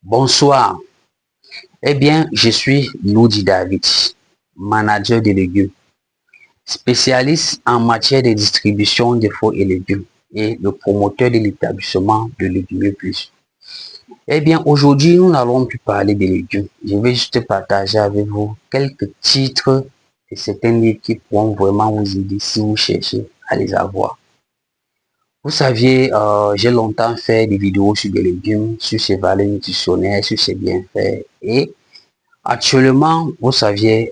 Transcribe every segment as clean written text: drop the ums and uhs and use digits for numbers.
Bonsoir. Eh bien, je suis Loudi David, manager de légumes, spécialiste en matière de distribution de fruits et légumes et le promoteur de l'établissement de Légumes Plus. Eh bien, aujourd'hui, nous n'allons plus parler des légumes. Je vais juste partager avec vous quelques titres de certains livres qui pourront vraiment vous aider si vous cherchez à les avoir. Vous saviez, j'ai longtemps fait des vidéos sur des légumes, sur ses valeurs nutritionnelles, sur ses bienfaits. Et actuellement, vous saviez,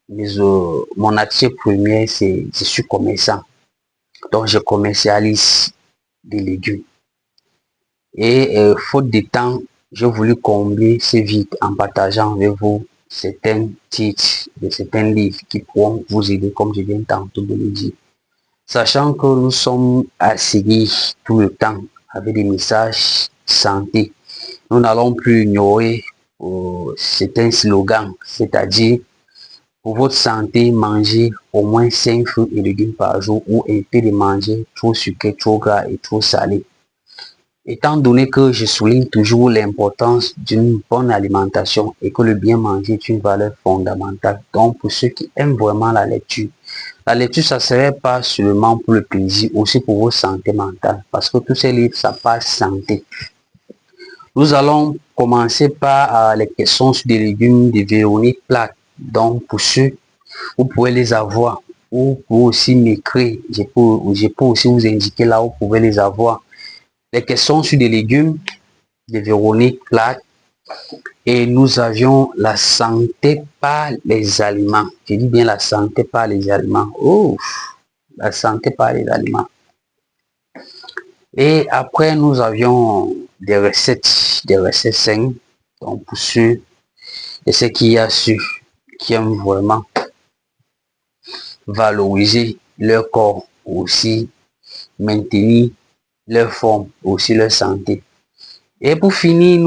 mon activité première, c'est je suis commerçant. Donc, je commercialise des légumes. Et faute de temps, j'ai voulu combler ce vide en partageant avec vous certains titres de certains livres qui pourront vous aider, comme je viens tantôt de le dire. Sachant que nous sommes assignés tout le temps avec des messages santé, nous n'allons plus ignorer certains slogans, c'est-à-dire pour votre santé, mangez au moins 5 fruits et légumes par jour ou évitez de manger trop sucré, trop gras et trop salé. Étant donné que je souligne toujours l'importance d'une bonne alimentation et que le bien manger est une valeur fondamentale, donc pour ceux qui aiment vraiment la lecture, ça ne serait pas seulement pour le plaisir, aussi pour votre santé mentale, parce que tous ces livres, ça parle santé. Nous allons commencer par les questions sur des légumes de Véronique Plaque. Donc, pour ceux, vous pouvez les avoir, ou vous pouvez aussi m'écrire, je peux aussi vous indiquer là où vous pouvez les avoir. Les questions sur des légumes de Véronique Plaque. Et nous avions la santé par les aliments. Je dis bien la santé par les aliments. Oh, la santé par les aliments. Et après, nous avions des recettes saines. Donc, pour ceux et ceux qui aiment vraiment valoriser leur corps, aussi maintenir leur forme, aussi leur santé. Et pour finir,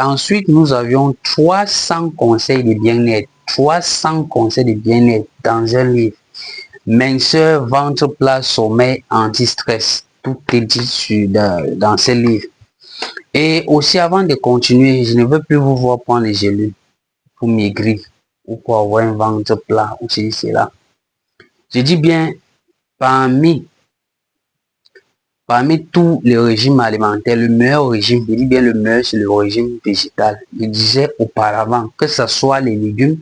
ensuite, nous avions 300 conseils de bien-être. 300 conseils de bien-être dans un livre. Minceur, ventre plat, sommeil, anti-stress. Tout est dit dans ce livre. Et aussi, avant de continuer, je ne veux plus vous voir prendre les gélules pour maigrir ou pour avoir un ventre plat ou cela. Je dis bien, parmi tous les régimes alimentaires, le meilleur régime, je dis bien le meilleur, c'est le régime végétal. Je disais auparavant, que ce soit les légumes,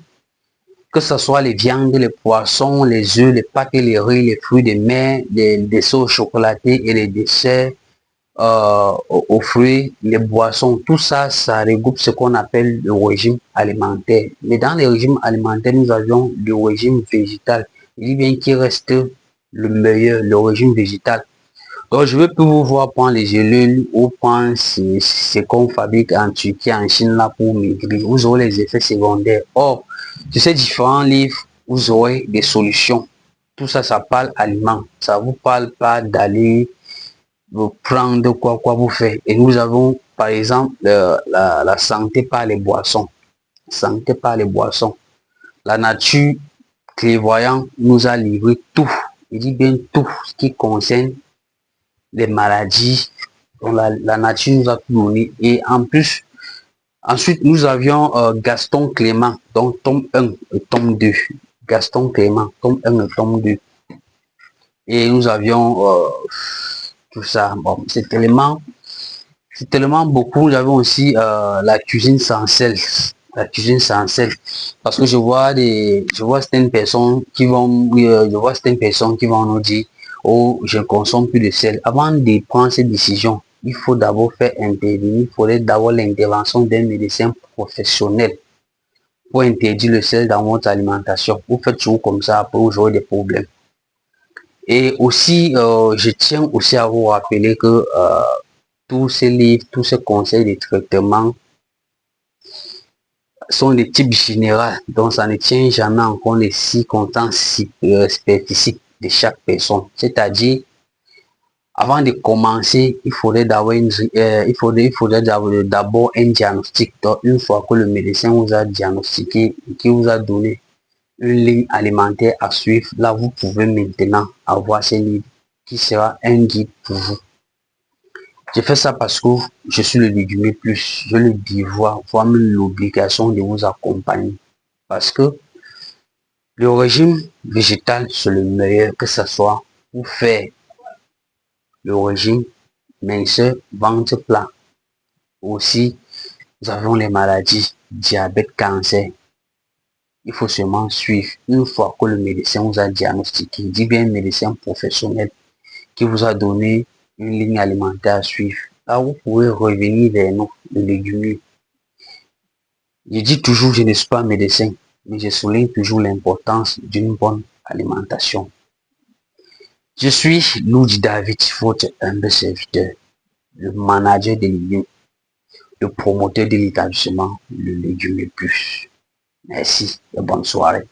que ce soit les viandes, les poissons, les œufs, les pâtes et les riz, les fruits de mer, les sauces chocolatées et les desserts aux fruits, les boissons, tout ça, ça regroupe ce qu'on appelle le régime alimentaire. Mais dans les régimes alimentaires, nous avions le régime végétal. Il dit bien qu'il reste le meilleur, le régime végétal. Donc, je veux plus vous voir prendre les gélules ou prendre ce qu'on fabrique en Turquie, en Chine, là, pour maigrir. Vous aurez les effets secondaires. Or, sur ces différents livres, vous aurez des solutions. Tout ça, ça parle aliments. Ça vous parle pas d'aller vous prendre quoi vous faire. Et nous avons, par exemple, la santé par les boissons. Santé par les boissons. La nature clairvoyante nous a livré tout. Il dit bien tout ce qui concerne les maladies dont la nature nous a tout donné. Et en plus, ensuite, nous avions Gaston Clément, donc tome 1 et tome 2. Gaston Clément, tome 1 et tome 2. Et nous avions tout ça. Bon, c'est tellement beaucoup. Nous avons aussi la cuisine sans sel. La cuisine sans sel. Parce que je vois certaines personnes qui vont, nous dire, oh, je ne consomme plus de sel. Avant de prendre cette décision, il faut d'abord faire intervenir, il faudrait d'abord l'intervention d'un médecin professionnel pour interdire le sel dans votre alimentation. Vous faites toujours comme ça, après vous aurez des problèmes. Et aussi, je tiens aussi à vous rappeler que tous ces livres, tous ces conseils de traitement sont de type général, donc ça ne tient jamais en compte les circonstances spécifiques de chaque personne. C'est-à-dire, avant de commencer, il faudrait d'abord un diagnostic. Donc, une fois que le médecin vous a diagnostiqué et qui vous a donné une ligne alimentaire à suivre, là vous pouvez maintenant avoir ce livre qui sera un guide pour vous. Je fais ça parce que je suis le légumier plus. Je le devoir, voire même l'obligation de vous accompagner. Parce que le régime végétal, c'est le meilleur, que ce soit pour faire le régime minceur, ventre plat. Aussi, nous avons les maladies, diabète, cancer. Il faut seulement suivre. Une fois que le médecin vous a diagnostiqué, dit bien médecin professionnel qui vous a donné une ligne alimentaire à suivre, là vous pouvez revenir vers nous, le légumes. Je dis toujours, je ne suis pas médecin, mais je souligne toujours l'importance d'une bonne alimentation. Je suis Louis David, votre humble serviteur, le manager des légumes, le promoteur de l'établissement, le légume plus. Merci et bonne soirée.